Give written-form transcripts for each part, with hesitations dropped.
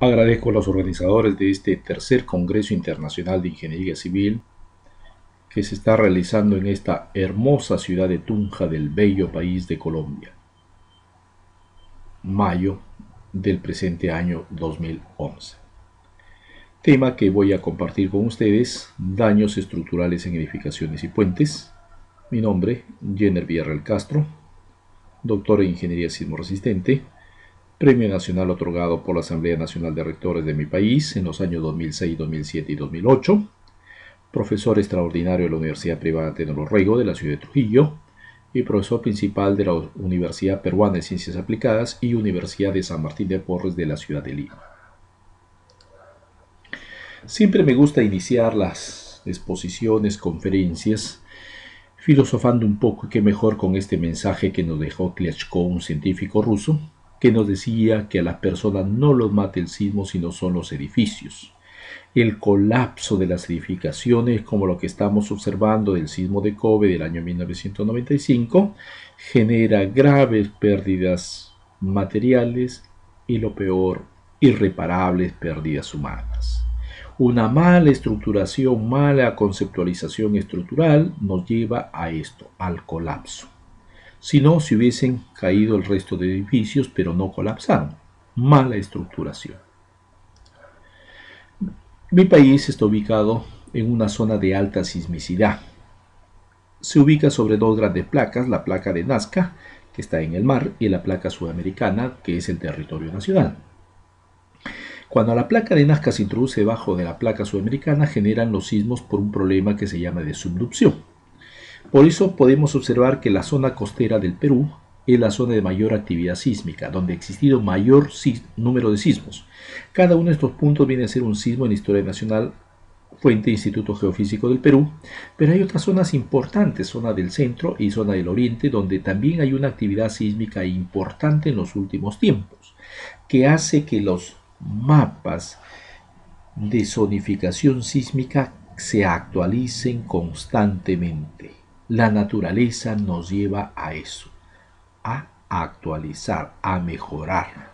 Agradezco a los organizadores de este tercer Congreso Internacional de Ingeniería Civil que se está realizando en esta hermosa ciudad de Tunja del bello país de Colombia, mayo del presente año 2011. Tema que voy a compartir con ustedes: daños estructurales en edificaciones y puentes. Mi nombre, Jenner Villarreal Castro, doctor en Ingeniería Sismo Resistente, Premio Nacional otorgado por la Asamblea Nacional de Rectores de mi país en los años 2006, 2007 y 2008, profesor extraordinario de la Universidad Privada Tenelo Rego de la ciudad de Trujillo y profesor principal de la Universidad Peruana de Ciencias Aplicadas y Universidad de San Martín de Porres de la ciudad de Lima. Siempre me gusta iniciar las exposiciones, conferencias, filosofando un poco, y qué mejor con este mensaje que nos dejó Klyachkov, un científico ruso, que nos decía que a las personas no los mata el sismo, sino son los edificios. El colapso de las edificaciones, como lo que estamos observando del sismo de Kobe del año 1995, genera graves pérdidas materiales y, lo peor, irreparables pérdidas humanas. Una mala estructuración, mala conceptualización estructural nos lleva a esto, al colapso. Si no, si hubiesen caído el resto de edificios, pero no colapsaron. Mala estructuración. Mi país está ubicado en una zona de alta sismicidad. Se ubica sobre dos grandes placas, la placa de Nazca, que está en el mar, y la placa sudamericana, que es el territorio nacional. Cuando la placa de Nazca se introduce debajo de la placa sudamericana, generan los sismos por un problema que se llama de subducción. Por eso podemos observar que la zona costera del Perú es la zona de mayor actividad sísmica, donde ha existido mayor número de sismos. Cada uno de estos puntos viene a ser un sismo en la historia nacional, fuente Instituto Geofísico del Perú, pero hay otras zonas importantes, zona del centro y zona del oriente, donde también hay una actividad sísmica importante en los últimos tiempos, que hace que los mapas de zonificación sísmica se actualicen constantemente. La naturaleza nos lleva a eso, a actualizar, a mejorar.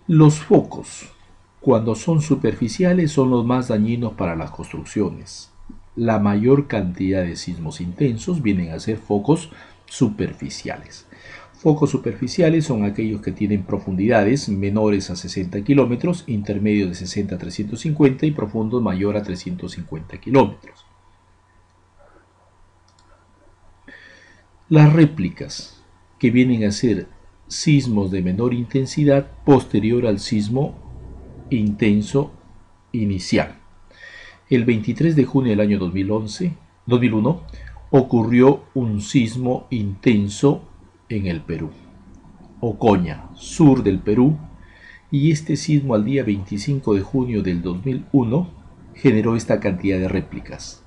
Los focos, cuando son superficiales, son los más dañinos para las construcciones. La mayor cantidad de sismos intensos vienen a ser focos superficiales. Focos superficiales son aquellos que tienen profundidades menores a 60 kilómetros, intermedios de 60 a 350 y profundos mayor a 350 kilómetros. Las réplicas, que vienen a ser sismos de menor intensidad posterior al sismo intenso inicial. El 23 de junio del año 2001 ocurrió un sismo intenso en el Perú, Ocoña, sur del Perú, y este sismo al día 25 de junio del 2001 generó esta cantidad de réplicas.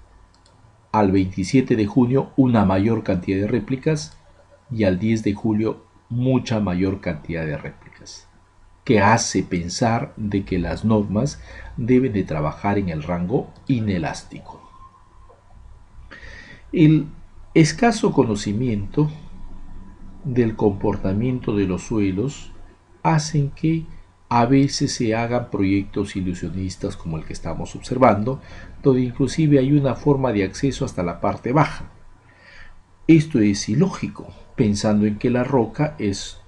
Al 27 de junio una mayor cantidad de réplicas y al 10 de julio mucha mayor cantidad de réplicas, que hace pensar de que las normas deben de trabajar en el rango inelástico. El escaso conocimiento del comportamiento de los suelos hacen que a veces se hagan proyectos ilusionistas como el que estamos observando, donde inclusive hay una forma de acceso hasta la parte baja. Esto es ilógico, pensando en que la roca es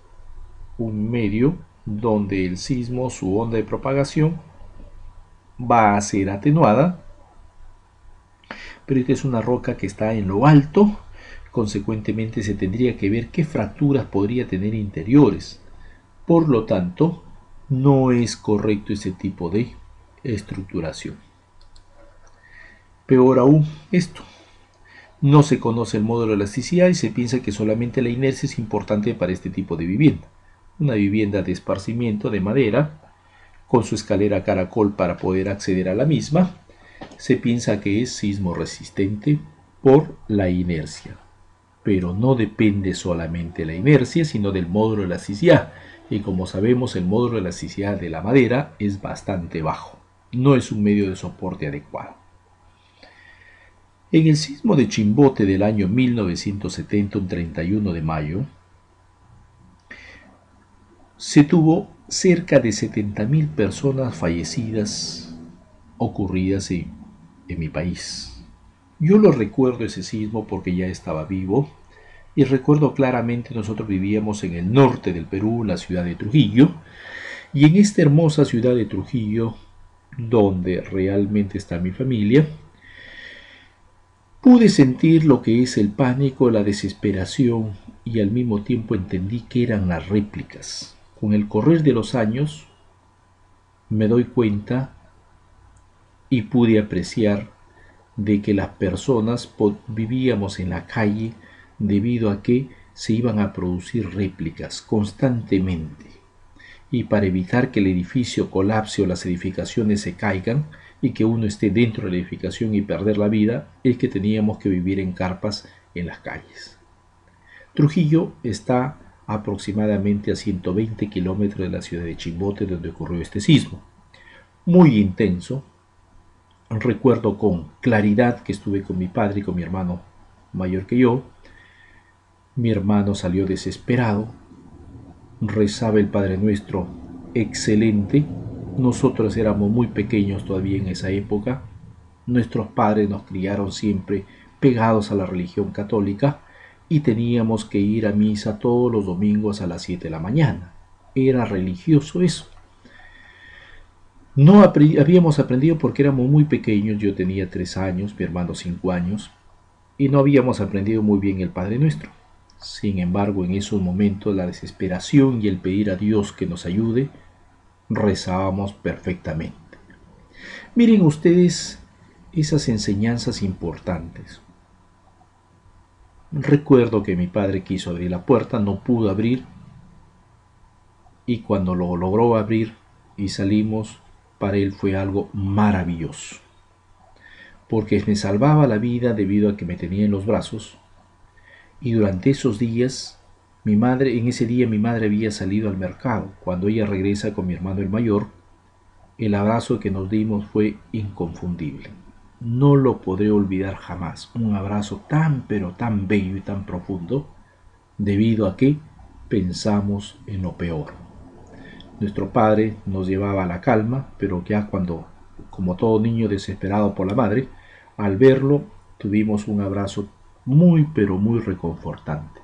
un medio donde el sismo, su onda de propagación, va a ser atenuada, pero esta es una roca que está en lo alto. Consecuentemente se tendría que ver qué fracturas podría tener interiores. Por lo tanto, no es correcto ese tipo de estructuración. Peor aún, esto. No se conoce el módulo de elasticidad y se piensa que solamente la inercia es importante para este tipo de vivienda. Una vivienda de esparcimiento de madera, con su escalera caracol para poder acceder a la misma, se piensa que es sismo resistente por la inercia. Pero no depende solamente de la inercia, sino del módulo de elasticidad. Y como sabemos, el módulo de elasticidad de la madera es bastante bajo. No es un medio de soporte adecuado. En el sismo de Chimbote del año 1970, un 31 de mayo, se tuvo cerca de 70.000 personas fallecidas ocurridas en mi país. Yo lo recuerdo ese sismo porque ya estaba vivo y recuerdo claramente nosotros vivíamos en el norte del Perú, la ciudad de Trujillo, y en esta hermosa ciudad de Trujillo, donde realmente está mi familia, pude sentir lo que es el pánico, la desesperación y al mismo tiempo entendí que eran las réplicas. Con el correr de los años me doy cuenta y pude apreciar de que las personas vivíamos en la calle debido a que se iban a producir réplicas constantemente. Y para evitar que el edificio colapse o las edificaciones se caigan y que uno esté dentro de la edificación y perder la vida, es que teníamos que vivir en carpas en las calles. Trujillo está aproximadamente a 120 kilómetros de la ciudad de Chimbote, donde ocurrió este sismo. Muy intenso. Recuerdo con claridad que estuve con mi padre y con mi hermano mayor que yo. Mi hermano salió desesperado, rezaba el Padre Nuestro excelente. Nosotros éramos muy pequeños todavía en esa época. Nuestros padres nos criaron siempre pegados a la religión católica y teníamos que ir a misa todos los domingos a las 7 de la mañana. Era religioso eso. No habíamos aprendido porque éramos muy pequeños, yo tenía 3 años, mi hermano 5 años, y no habíamos aprendido muy bien el Padre Nuestro. Sin embargo, en esos momentos la desesperación y el pedir a Dios que nos ayude, rezábamos perfectamente. Miren ustedes esas enseñanzas importantes. Recuerdo que mi padre quiso abrir la puerta, no pudo abrir, y cuando lo logró abrir y salimos, para él fue algo maravilloso, porque me salvaba la vida debido a que me tenía en los brazos. Y durante esos días, en ese día mi madre había salido al mercado. Cuando ella regresa con mi hermano el mayor, el abrazo que nos dimos fue inconfundible. No lo podré olvidar jamás. Un abrazo tan pero tan bello y tan profundo, debido a que pensamos en lo peor. Nuestro padre nos llevaba a la calma, pero ya cuando, como todo niño desesperado por la madre, al verlo tuvimos un abrazo muy pero muy reconfortante.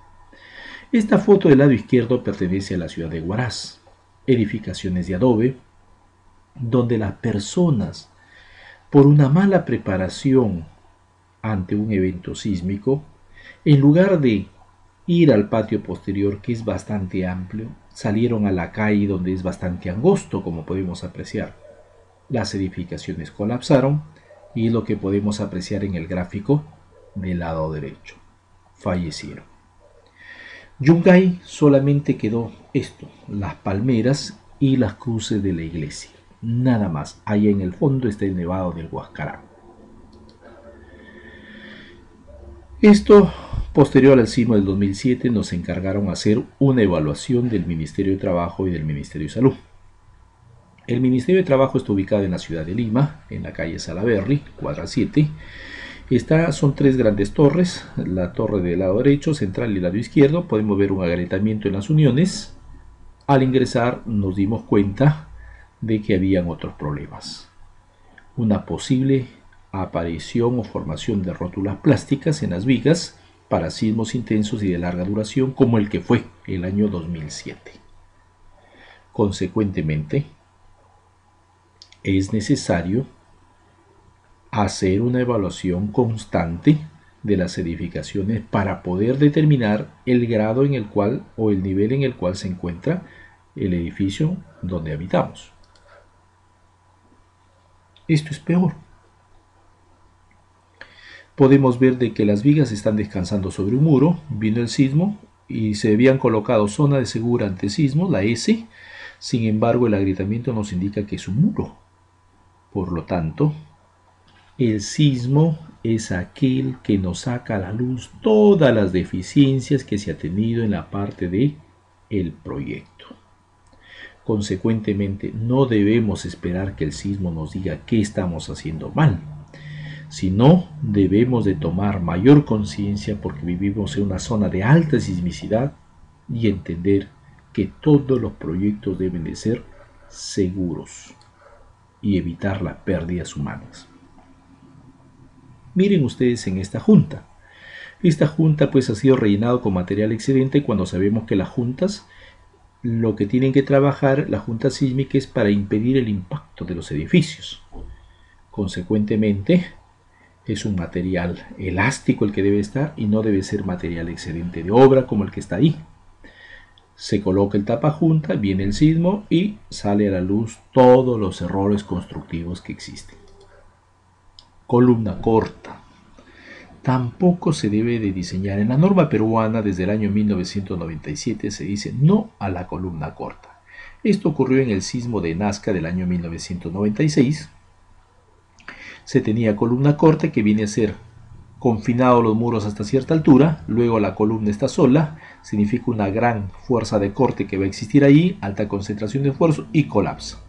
Esta foto del lado izquierdo pertenece a la ciudad de Huaraz, edificaciones de adobe, donde las personas, por una mala preparación ante un evento sísmico, en lugar de ir al patio posterior, que es bastante amplio, salieron a la calle donde es bastante angosto, como podemos apreciar. Las edificaciones colapsaron y es lo que podemos apreciar en el gráfico del lado derecho. Fallecieron. Yungay solamente quedó esto, las palmeras y las cruces de la iglesia. Nada más. Allá en el fondo está el Nevado del Huascarán. Esto, posterior al sismo del 2007, nos encargaron hacer una evaluación del Ministerio de Trabajo y del Ministerio de Salud. El Ministerio de Trabajo está ubicado en la ciudad de Lima, en la calle Salaberry, cuadra 7. Son 3 grandes torres, la torre del lado derecho, central y el lado izquierdo. Podemos ver un agrietamiento en las uniones. Al ingresar nos dimos cuenta de que habían otros problemas. Una posible aparición o formación de rótulas plásticas en las vigas para sismos intensos y de larga duración como el que fue el año 2007. Consecuentemente, es necesario hacer una evaluación constante de las edificaciones para poder determinar el grado en el cual o el nivel en el cual se encuentra el edificio donde habitamos. Esto es peor. Podemos ver de que las vigas están descansando sobre un muro, vino el sismo y se habían colocado zona de segura ante sismo, la S. Sin embargo, el agrietamiento nos indica que es un muro. Por lo tanto, el sismo es aquel que nos saca a la luz todas las deficiencias que se ha tenido en la parte de el proyecto. Consecuentemente, no debemos esperar que el sismo nos diga qué estamos haciendo mal, sino debemos de tomar mayor conciencia porque vivimos en una zona de alta sismicidad y entender que todos los proyectos deben de ser seguros y evitar las pérdidas humanas. Miren ustedes en esta junta. Esta junta pues ha sido rellenado con material excedente cuando sabemos que las juntas lo que tienen que trabajar, la junta sísmica, es para impedir el impacto de los edificios. Consecuentemente, es un material elástico el que debe estar y no debe ser material excedente de obra como el que está ahí. Se coloca el tapajunta, viene el sismo y sale a la luz todos los errores constructivos que existen. Columna corta. Tampoco se debe de diseñar. En la norma peruana desde el año 1997 se dice no a la columna corta. Esto ocurrió en el sismo de Nazca del año 1996. Se tenía columna corta que viene a ser confinado los muros hasta cierta altura, luego la columna está sola, significa una gran fuerza de corte que va a existir ahí, alta concentración de esfuerzo y colapso.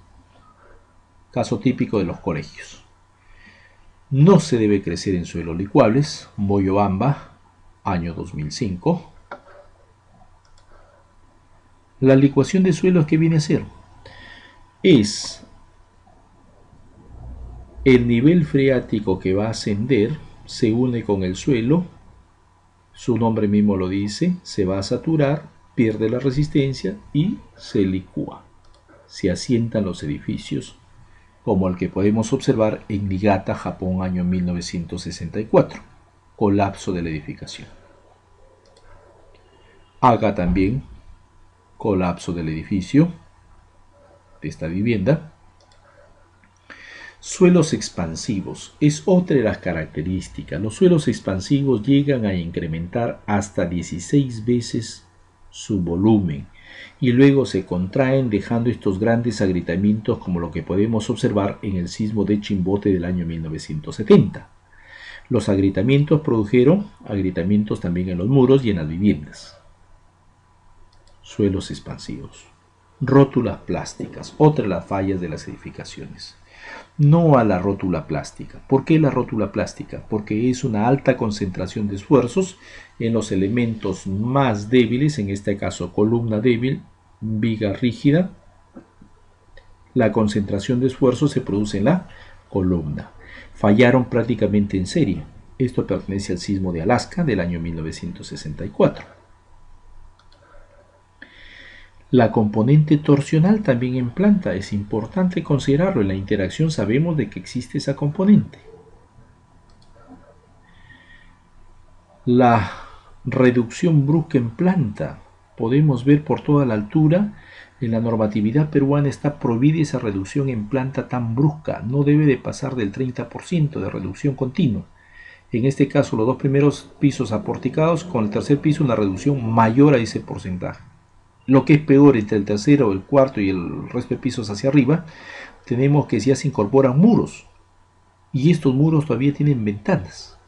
Caso típico de los colegios. No se debe crecer en suelos licuables. Moyobamba, año 2005. La licuación de suelos, ¿qué viene a ser? Es el nivel freático que va a ascender, se une con el suelo, su nombre mismo lo dice, se va a saturar, pierde la resistencia y se licúa. Se asientan los edificios, como el que podemos observar en Niigata, Japón, año 1964, colapso de la edificación. Haga también colapso del edificio, de esta vivienda. Suelos expansivos es otra de las características. Los suelos expansivos llegan a incrementar hasta 16 veces su volumen y luego se contraen dejando estos grandes agrietamientos como lo que podemos observar en el sismo de Chimbote del año 1970. Los agrietamientos produjeron agrietamientos también en los muros y en las viviendas. Suelos expansivos. Rótulas plásticas, otra de las fallas de las edificaciones. No a la rótula plástica. ¿Por qué la rótula plástica? Porque es una alta concentración de esfuerzos en los elementos más débiles, en este caso columna débil, viga rígida. La concentración de esfuerzo se produce en la columna. Fallaron prácticamente en serie. Esto pertenece al sismo de Alaska del año 1964. La componente torsional también en planta es importante considerarlo. En la interacción sabemos de que existe esa componente. La reducción brusca en planta. Podemos ver por toda la altura. En la normatividad peruana está prohibida esa reducción en planta tan brusca. No debe de pasar del 30% de reducción continua. En este caso, los dos primeros pisos aporticados, con el tercer piso una reducción mayor a ese porcentaje. Lo que es peor, entre el tercero, el cuarto y el resto de pisos hacia arriba, tenemos que ya se incorporan muros. Y estos muros todavía tienen ventanas.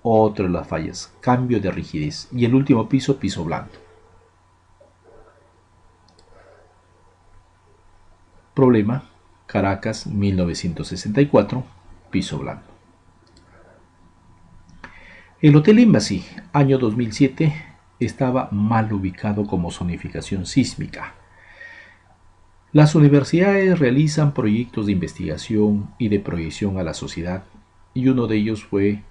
Otra de las fallas, cambio de rigidez. Y el último piso, piso blando. Problema, Caracas, 1964, piso blando. El Hotel Embassy, año 2007, estaba mal ubicado como zonificación sísmica. Las universidades realizan proyectos de investigación y de proyección a la sociedad, y uno de ellos fue,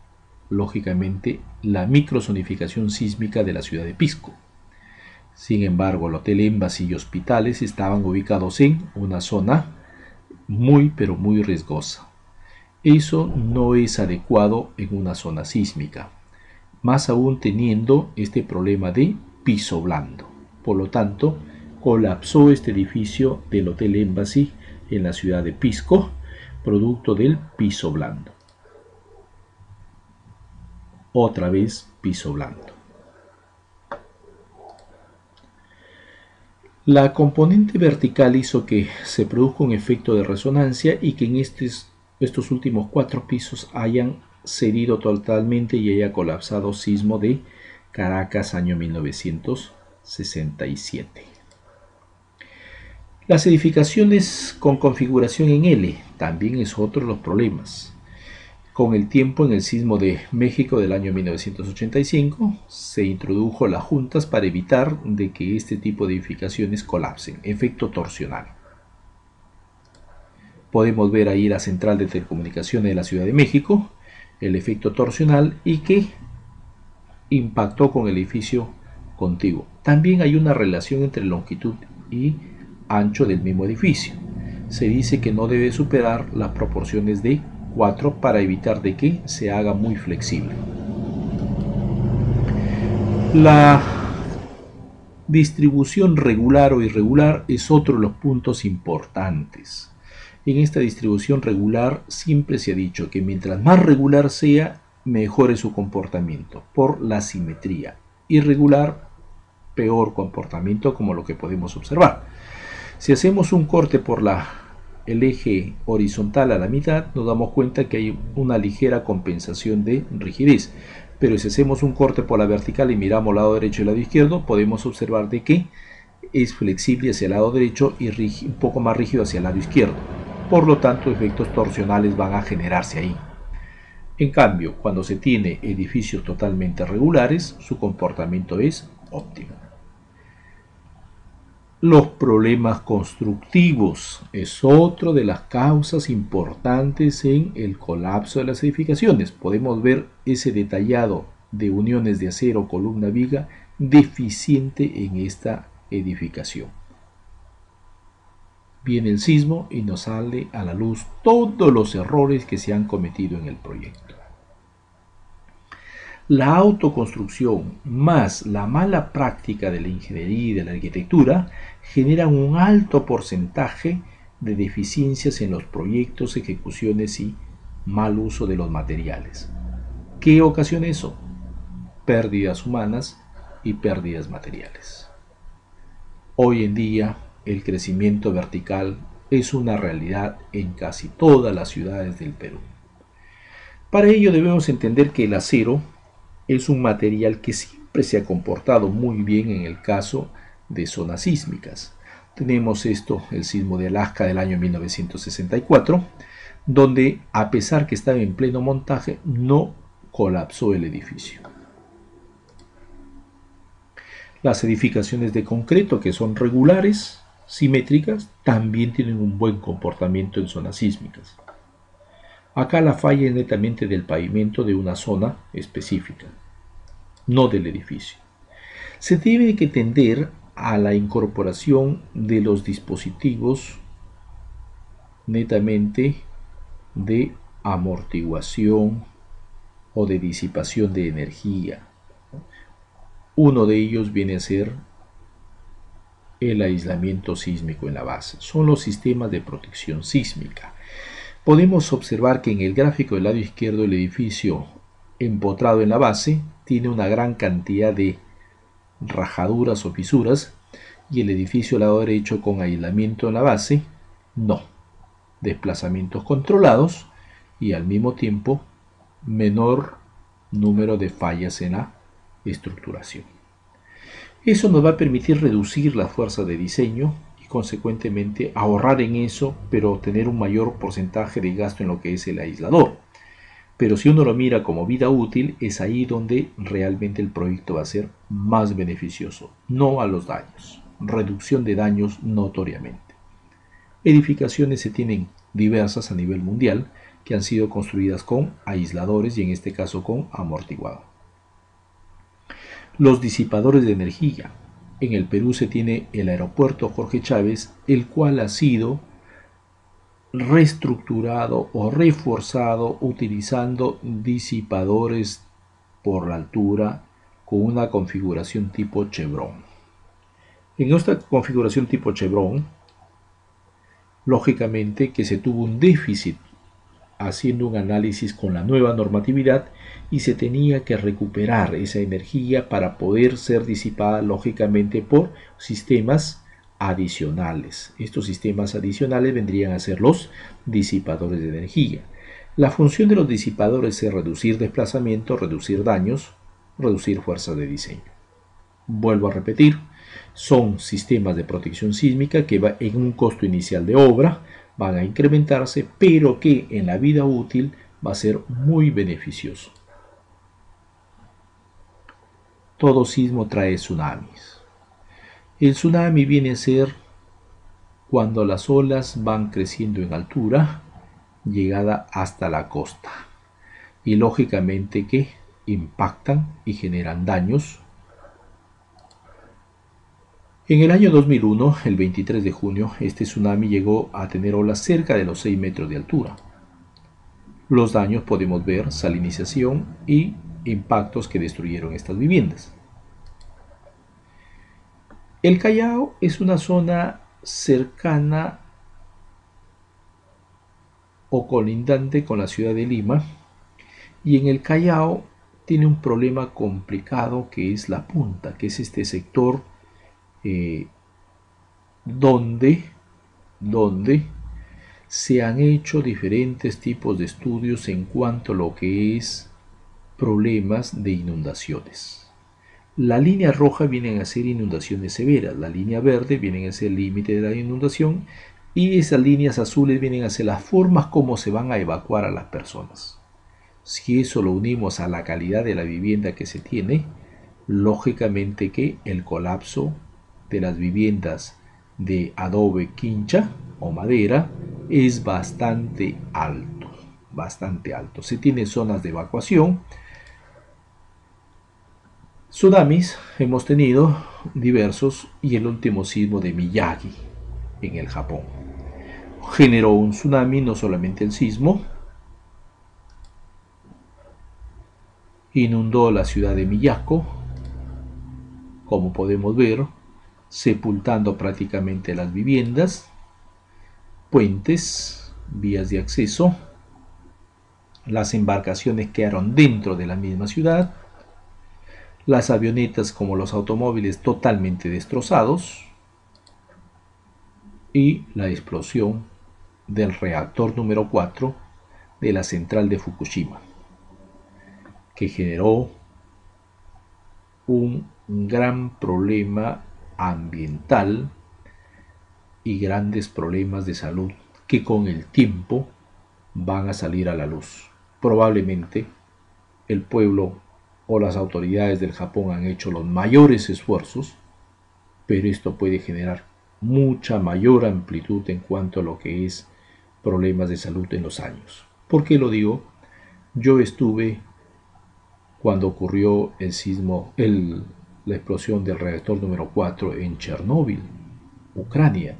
lógicamente, la microzonificación sísmica de la ciudad de Pisco. Sin embargo, el Hotel Embassy y hospitales estaban ubicados en una zona muy pero muy riesgosa. Eso no es adecuado en una zona sísmica, más aún teniendo este problema de piso blando. Por lo tanto, colapsó este edificio del Hotel Embassy en la ciudad de Pisco, producto del piso blando. Otra vez piso blando. La componente vertical hizo que se produzca un efecto de resonancia y que en estos últimos 4 pisos hayan cedido totalmente y haya colapsado sismo de Caracas, año 1967. Las edificaciones con configuración en L también es otro de los problemas. Con el tiempo, en el sismo de México del año 1985, se introdujo las juntas para evitar de que este tipo de edificaciones colapsen. Efecto torsional. Podemos ver ahí la central de telecomunicaciones de la Ciudad de México, el efecto torsional, y que impactó con el edificio contiguo. También hay una relación entre longitud y ancho del mismo edificio. Se dice que no debe superar las proporciones de 4 para evitar de que se haga muy flexible. La distribución regular o irregular es otro de los puntos importantes. En esta distribución regular siempre se ha dicho que mientras más regular sea, mejor es su comportamiento por la simetría. Irregular, peor comportamiento, como lo que podemos observar. Si hacemos un corte por el eje horizontal a la mitad, nos damos cuenta que hay una ligera compensación de rigidez. Pero si hacemos un corte por la vertical y miramos lado derecho y lado izquierdo, podemos observar de que es flexible hacia el lado derecho y un poco más rígido hacia el lado izquierdo. Por lo tanto, efectos torsionales van a generarse ahí. En cambio, cuando se tiene edificios totalmente regulares, su comportamiento es óptimo. Los problemas constructivos es otra de las causas importantes en el colapso de las edificaciones. Podemos ver ese detallado de uniones de acero, columna, viga deficiente en esta edificación. Viene el sismo y nos sale a la luz todos los errores que se han cometido en el proyecto. La autoconstrucción más la mala práctica de la ingeniería y de la arquitectura generan un alto porcentaje de deficiencias en los proyectos, ejecuciones y mal uso de los materiales. ¿Qué ocasiona eso? Pérdidas humanas y pérdidas materiales. Hoy en día, el crecimiento vertical es una realidad en casi todas las ciudades del Perú. Para ello debemos entender que el acero es un material que siempre se ha comportado muy bien en el caso de zonas sísmicas. Tenemos el sismo de Alaska del año 1964, donde a pesar que estaba en pleno montaje, no colapsó el edificio. Las edificaciones de concreto, que son regulares, simétricas, también tienen un buen comportamiento en zonas sísmicas. Acá la falla es netamente del pavimento de una zona específica, no del edificio. Se debe que tender a la incorporación de los dispositivos netamente de amortiguación o de disipación de energía. Uno de ellos viene a ser el aislamiento sísmico en la base. Son los sistemas de protección sísmica. Podemos observar que en el gráfico del lado izquierdo el edificio empotrado en la base tiene una gran cantidad de rajaduras o fisuras, y el edificio al lado derecho con aislamiento en la base, no. Desplazamientos controlados y al mismo tiempo menor número de fallas en la estructuración. Eso nos va a permitir reducir las fuerzas de diseño y consecuentemente ahorrar en eso, pero tener un mayor porcentaje de gasto en lo que es el aislador. Pero si uno lo mira como vida útil, es ahí donde realmente el proyecto va a ser más beneficioso, no a los daños. Reducción de daños notoriamente. Edificaciones se tienen diversas a nivel mundial que han sido construidas con aisladores y en este caso con amortiguado. Los disipadores de energía. En el Perú se tiene el aeropuerto Jorge Chávez, el cual ha sido reestructurado o reforzado utilizando disipadores por la altura con una configuración tipo chevron. En esta configuración tipo chevron, lógicamente que se tuvo un déficit haciendo un análisis con la nueva normatividad y se tenía que recuperar esa energía para poder ser disipada lógicamente por sistemas adicionales. Estos sistemas adicionales vendrían a ser los disipadores de energía. La función de los disipadores es reducir desplazamiento, reducir daños, reducir fuerzas de diseño. Vuelvo a repetir, son sistemas de protección sísmica que en un costo inicial de obra van a incrementarse, pero que en la vida útil va a ser muy beneficioso. Todo sismo trae tsunamis. El tsunami viene a ser cuando las olas van creciendo en altura, llegada hasta la costa. Y lógicamente que impactan y generan daños. En el año 2001, el 23 de junio, este tsunami llegó a tener olas cerca de los 6 metros de altura. Los daños podemos ver salinización y impactos que destruyeron estas viviendas. El Callao es una zona cercana o colindante con la ciudad de Lima, y en el Callao tiene un problema complicado que es la punta, que es este sector donde se han hecho diferentes tipos de estudios en cuanto a lo que es problemas de inundaciones. La línea roja vienen a ser inundaciones severas, la línea verde vienen a ser el límite de la inundación, y esas líneas azules vienen a ser las formas como se van a evacuar a las personas. Si eso lo unimos a la calidad de la vivienda que se tiene, lógicamente que el colapso de las viviendas de adobe quincha o madera es bastante alto, bastante alto. Se tienen zonas de evacuación. Tsunamis hemos tenido diversos, y el último sismo de Miyagi en el Japón generó un tsunami. No solamente el sismo inundó la ciudad de Miyako, como podemos ver, sepultando prácticamente las viviendas, puentes, vías de acceso. Las embarcaciones quedaron dentro de la misma ciudad, las avionetas como los automóviles totalmente destrozados, y la explosión del reactor número 4 de la central de Fukushima, que generó un gran problema ambiental y grandes problemas de salud que con el tiempo van a salir a la luz. Probablemente el pueblo o las autoridades del Japón han hecho los mayores esfuerzos, pero esto puede generar mucha mayor amplitud en cuanto a lo que es problemas de salud en los años. ¿Por qué lo digo? Yo estuve cuando ocurrió el sismo, la explosión del reactor número 4 en Chernóbil, Ucrania.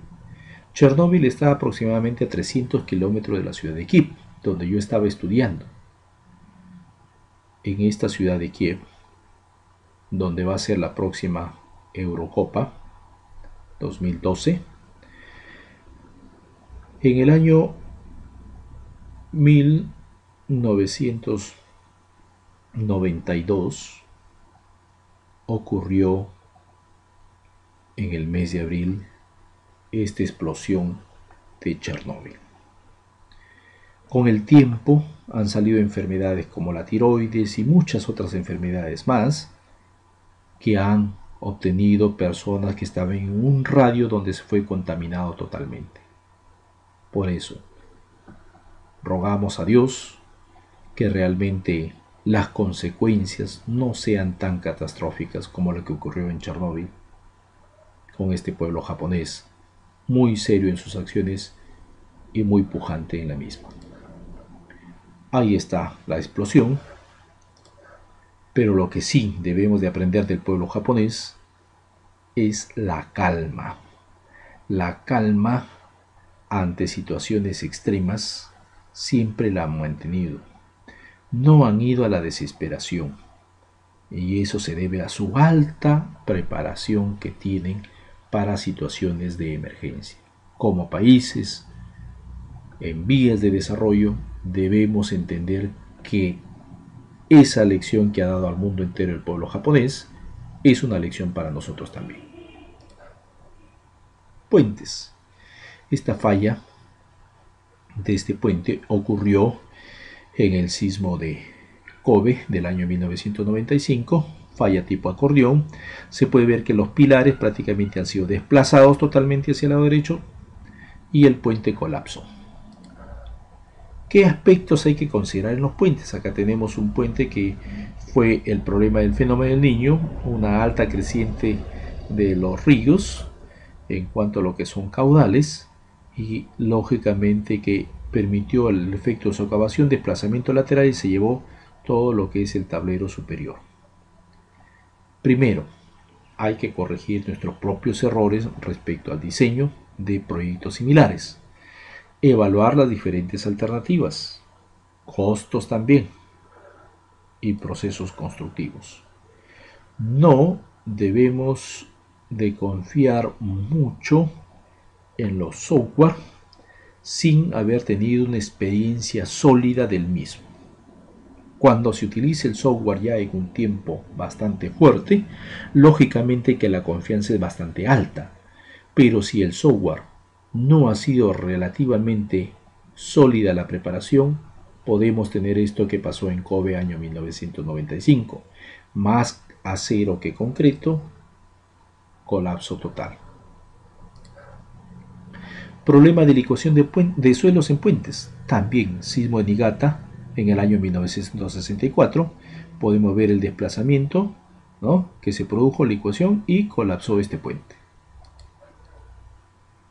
Chernóbil está aproximadamente a 300 kilómetros de la ciudad de Kiev, donde yo estaba estudiando. En esta ciudad de Kiev, donde va a ser la próxima Eurocopa 2012, en el año 1992 ocurrió en el mes de abril esta explosión de Chernóbil. Con el tiempo han salido enfermedades como la tiroides y muchas otras enfermedades más que han obtenido personas que estaban en un radio donde se fue contaminado totalmente. Por eso, rogamos a Dios que realmente las consecuencias no sean tan catastróficas como lo que ocurrió en Chernóbil con este pueblo japonés, muy serio en sus acciones y muy pujante en la misma. Ahí está la explosión, pero lo que sí debemos de aprender del pueblo japonés es la calma. La calma ante situaciones extremas siempre la han mantenido. No han ido a la desesperación, y eso se debe a su alta preparación que tienen para situaciones de emergencia. Como países en vías de desarrollo debemos entender que esa lección que ha dado al mundo entero el pueblo japonés es una lección para nosotros también. Puentes. Esta falla de este puente ocurrió en el sismo de Kobe del año 1995, falla tipo acordeón. Se puede ver que los pilares prácticamente han sido desplazados totalmente hacia el lado derecho y el puente colapsó. ¿Qué aspectos hay que considerar en los puentes? Acá tenemos un puente que fue el problema del fenómeno del Niño, una alta creciente de los ríos en cuanto a lo que son caudales y lógicamente que permitió el efecto de socavación, desplazamiento lateral y se llevó todo lo que es el tablero superior. Primero, hay que corregir nuestros propios errores respecto al diseño de proyectos similares. Evaluar las diferentes alternativas, costos también y procesos constructivos. No debemos de confiar mucho en los software sin haber tenido una experiencia sólida del mismo. Cuando se utilice el software ya en un tiempo bastante fuerte, lógicamente que la confianza es bastante alta, pero si el software no ha sido relativamente sólida la preparación, podemos tener esto que pasó en Kobe año 1995, más acero que concreto, colapso total. Problema de licuación de suelos en puentes, también sismo de Niigata en el año 1964, podemos ver el desplazamiento, ¿no?, que se produjo, licuación y colapsó este puente.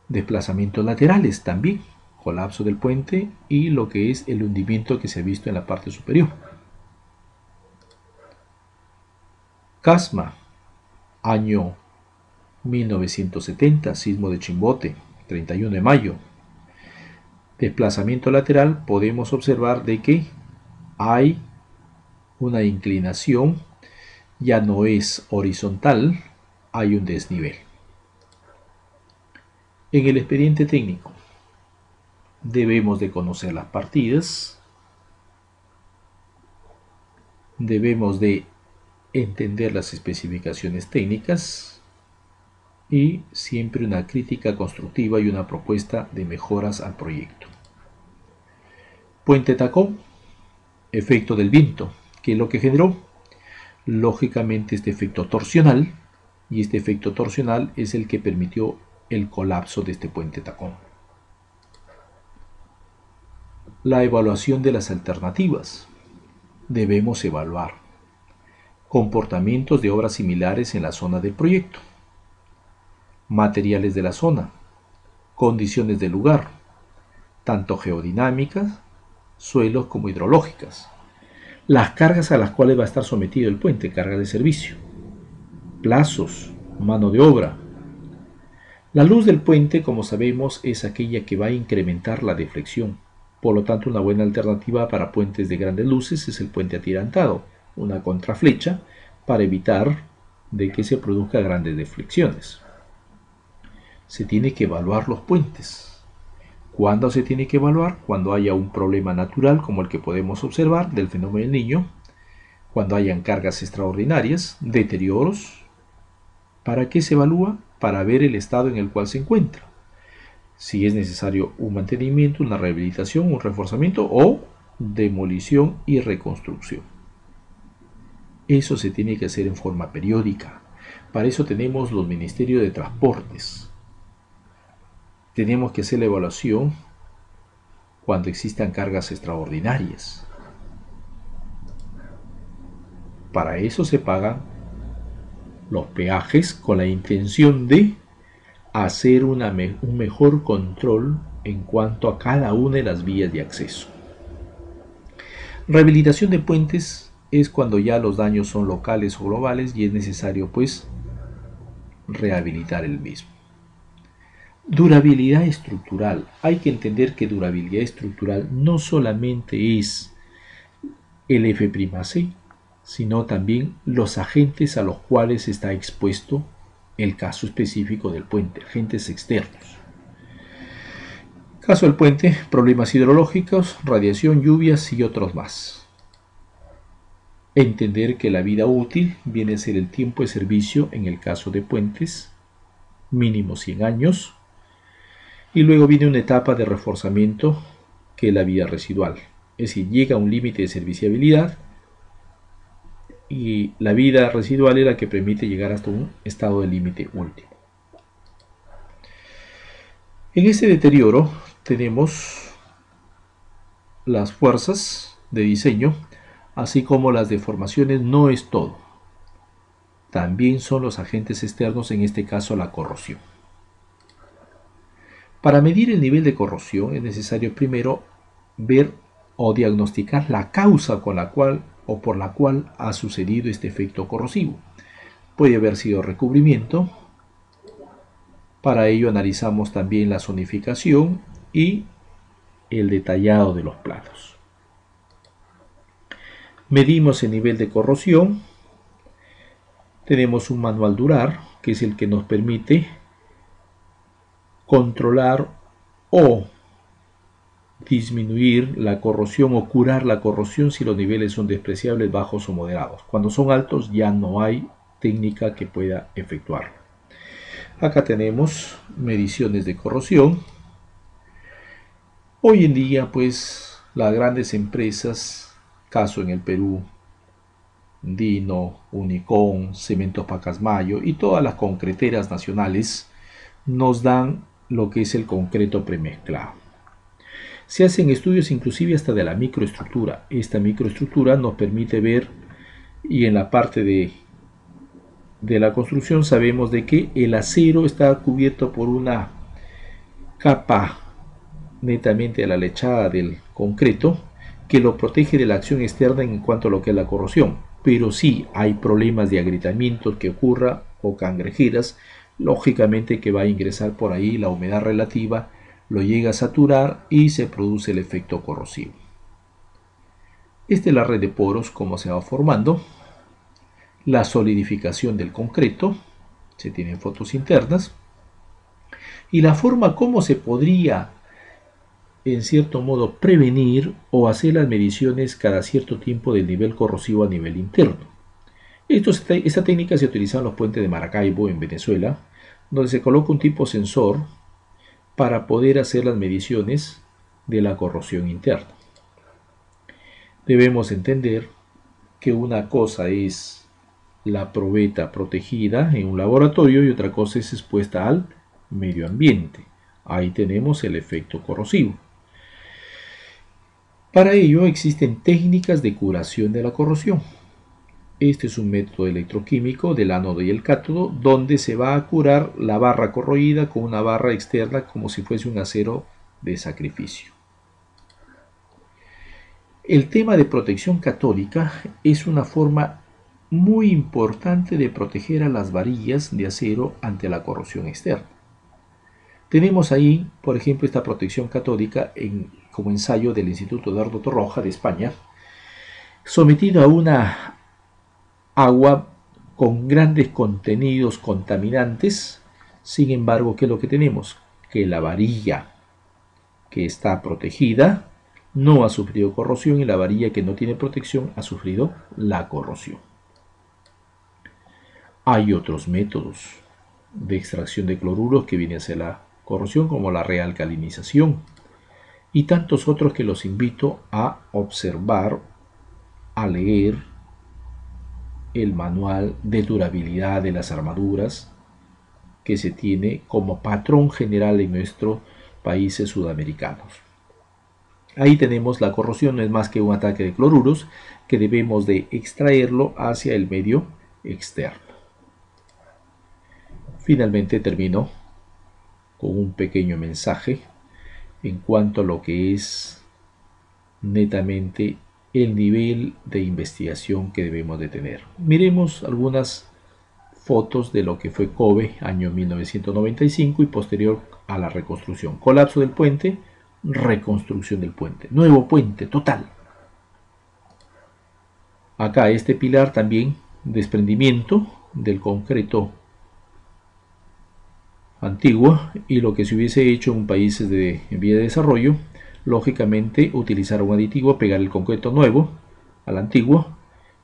Desplazamientos laterales también, colapso del puente y lo que es el hundimiento que se ha visto en la parte superior. Casma, año 1970, sismo de Chimbote, 31 de mayo. Desplazamiento lateral, podemos observar de que hay una inclinación, ya no es horizontal, hay un desnivel. En el expediente técnico debemos de conocer las partidas, debemos de entender las especificaciones técnicas y siempre una crítica constructiva y una propuesta de mejoras al proyecto. Puente Tacón, efecto del viento, ¿qué es lo que generó? Lógicamente este efecto torsional, y este efecto torsional es el que permitió el colapso de este puente Tacón. La evaluación de las alternativas. Debemos evaluar comportamientos de obras similares en la zona del proyecto, materiales de la zona, condiciones del lugar, tanto geodinámicas, suelos como hidrológicas, las cargas a las cuales va a estar sometido el puente, carga de servicio, plazos, mano de obra. La luz del puente, como sabemos, es aquella que va a incrementar la deflexión. Por lo tanto, una buena alternativa para puentes de grandes luces es el puente atirantado, una contraflecha para evitar de que se produzcan grandes deflexiones. Se tiene que evaluar los puentes. ¿Cuándo se tiene que evaluar? Cuando haya un problema natural como el que podemos observar del fenómeno del Niño, cuando hayan cargas extraordinarias, deterioros. ¿Para qué se evalúa? Para ver el estado en el cual se encuentra. Si es necesario un mantenimiento, una rehabilitación, un reforzamiento o demolición y reconstrucción. Eso se tiene que hacer en forma periódica. Para eso tenemos los ministerios de transportes. Tenemos que hacer la evaluación cuando existan cargas extraordinarias. Para eso se pagan los peajes con la intención de hacer un mejor control en cuanto a cada una de las vías de acceso. Rehabilitación de puentes es cuando ya los daños son locales o globales y es necesario pues rehabilitar el mismo. Durabilidad estructural. Hay que entender que durabilidad estructural no solamente es el F''C, sino también los agentes a los cuales está expuesto el caso específico del puente, agentes externos. Caso del puente, problemas hidrológicos, radiación, lluvias y otros más. Entender que la vida útil viene a ser el tiempo de servicio en el caso de puentes, mínimo 100 años, y luego viene una etapa de reforzamiento que es la vida residual, es decir, llega a un límite de serviciabilidad y la vida residual es la que permite llegar hasta un estado de límite último. En este deterioro tenemos las fuerzas de diseño, así como las deformaciones, no es todo. También son los agentes externos, en este caso la corrosión. Para medir el nivel de corrosión es necesario primero ver o diagnosticar la causa con la cual o por la cual ha sucedido este efecto corrosivo. Puede haber sido recubrimiento. Para ello analizamos también la zonificación y el detallado de los planos. Medimos el nivel de corrosión. Tenemos un manual Durar, que es el que nos permite controlar o disminuir la corrosión o curar la corrosión si los niveles son despreciables, bajos o moderados. Cuando son altos ya no hay técnica que pueda efectuarlo. Acá tenemos mediciones de corrosión. Hoy en día, pues, las grandes empresas, caso en el Perú, Dino, Unicon, Cementos Pacasmayo y todas las concreteras nacionales nos dan lo que es el concreto premezclado. Se hacen estudios inclusive hasta de la microestructura. Esta microestructura nos permite ver, y en la parte de la construcción sabemos de que el acero está cubierto por una capa netamente a la lechada del concreto que lo protege de la acción externa en cuanto a lo que es la corrosión. Pero si hay problemas de agrietamiento que ocurra o cangrejeras, lógicamente que va a ingresar por ahí la humedad relativa, lo llega a saturar y se produce el efecto corrosivo. Esta es la red de poros, como se va formando. La solidificación del concreto, se tienen fotos internas. Y la forma como se podría, en cierto modo, prevenir o hacer las mediciones cada cierto tiempo del nivel corrosivo a nivel interno. Esta técnica se utiliza en los puentes de Maracaibo, en Venezuela, donde se coloca un tipo sensor para poder hacer las mediciones de la corrosión interna. Debemos entender que una cosa es la probeta protegida en un laboratorio y otra cosa es expuesta al medio ambiente. Ahí tenemos el efecto corrosivo. Para ello existen técnicas de curación de la corrosión. Este es un método electroquímico del ánodo y el cátodo, donde se va a curar la barra corroída con una barra externa como si fuese un acero de sacrificio. El tema de protección catódica es una forma muy importante de proteger a las varillas de acero ante la corrosión externa. Tenemos ahí, por ejemplo, esta protección catódica como ensayo del Instituto Eduardo Torroja de España, sometido a una agua con grandes contenidos contaminantes. Sin embargo, ¿qué es lo que tenemos? Que la varilla que está protegida no ha sufrido corrosión y la varilla que no tiene protección ha sufrido la corrosión. Hay otros métodos de extracción de cloruros que vienen a ser la corrosión, como la realcalinización, y tantos otros que los invito a observar, a leer el manual de durabilidad de las armaduras que se tiene como patrón general en nuestros países sudamericanos. Ahí tenemos la corrosión, no es más que un ataque de cloruros que debemos de extraerlo hacia el medio externo. Finalmente termino con un pequeño mensaje en cuanto a lo que es netamente el nivel de investigación que debemos de tener. Miremos algunas fotos de lo que fue Kobe, año 1995 y posterior a la reconstrucción. Colapso del puente, reconstrucción del puente, nuevo puente total. Acá este pilar también, desprendimiento del concreto antiguo, y lo que se hubiese hecho en países en vía de desarrollo, lógicamente utilizar un aditivo, pegar el concreto nuevo al antiguo,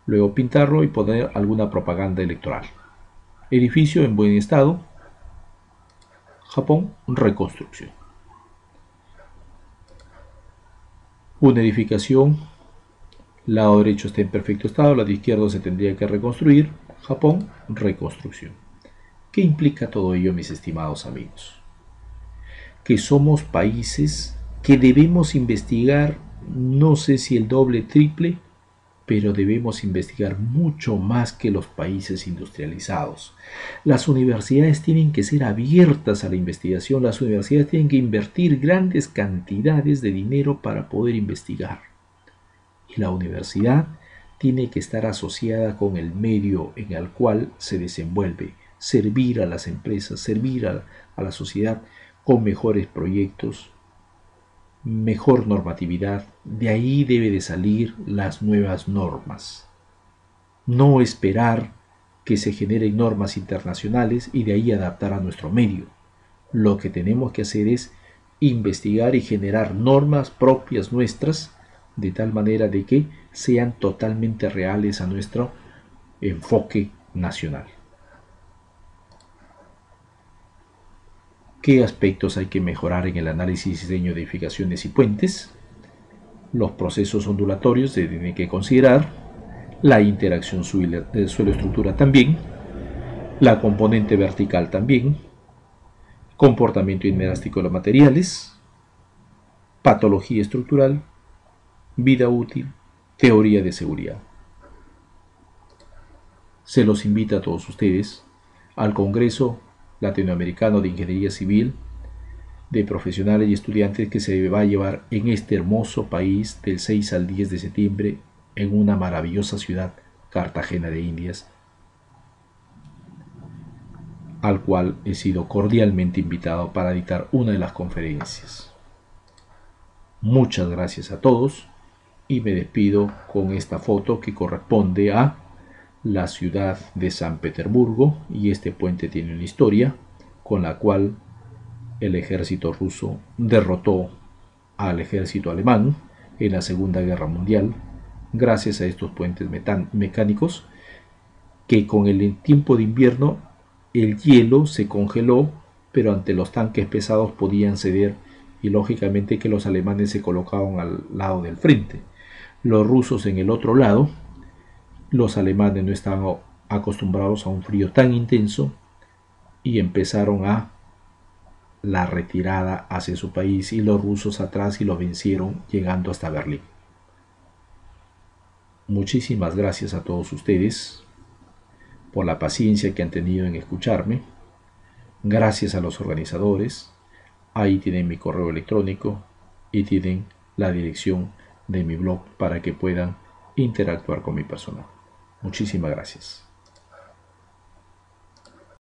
luego pintarlo y poner alguna propaganda electoral. Edificio en buen estado, Japón, reconstrucción. Una edificación, lado derecho está en perfecto estado, lado izquierdo se tendría que reconstruir, Japón, reconstrucción. ¿Qué implica todo ello, mis estimados amigos? Que somos países que debemos investigar no sé si el doble, triple, pero debemos investigar mucho más que los países industrializados. Las universidades tienen que ser abiertas a la investigación, las universidades tienen que invertir grandes cantidades de dinero para poder investigar. Y la universidad tiene que estar asociada con el medio en el cual se desenvuelve, servir a las empresas, servir a la sociedad con mejores proyectos, mejor normatividad. De ahí debe de salir las nuevas normas. No esperar que se generen normas internacionales y de ahí adaptar a nuestro medio. Lo que tenemos que hacer es investigar y generar normas propias nuestras de tal manera de que sean totalmente reales a nuestro enfoque nacional. ¿Qué aspectos hay que mejorar en el análisis y diseño de edificaciones y puentes? Los procesos ondulatorios se tienen que considerar, la interacción suelo-estructura también, la componente vertical también, comportamiento inelástico de los materiales, patología estructural, vida útil, teoría de seguridad. Se los invita a todos ustedes al Congreso Latinoamericano de Ingeniería Civil de profesionales y estudiantes que se va a llevar en este hermoso país del 6 al 10 de septiembre en una maravillosa ciudad, Cartagena de Indias, al cual he sido cordialmente invitado para dictar una de las conferencias. Muchas gracias a todos y me despido con esta foto que corresponde a la ciudad de San Petersburgo, y este puente tiene una historia con la cual el ejército ruso derrotó al ejército alemán en la Segunda Guerra Mundial gracias a estos puentes mecánicos que con el tiempo de invierno el hielo se congeló, pero ante los tanques pesados podían ceder y lógicamente que los alemanes se colocaban al lado del frente, los rusos en el otro lado. Los alemanes no estaban acostumbrados a un frío tan intenso y empezaron a la retirada hacia su país y los rusos atrás y los vencieron llegando hasta Berlín. Muchísimas gracias a todos ustedes por la paciencia que han tenido en escucharme. Gracias a los organizadores. Ahí tienen mi correo electrónico y tienen la dirección de mi blog para que puedan interactuar con mi persona. Muchísimas gracias.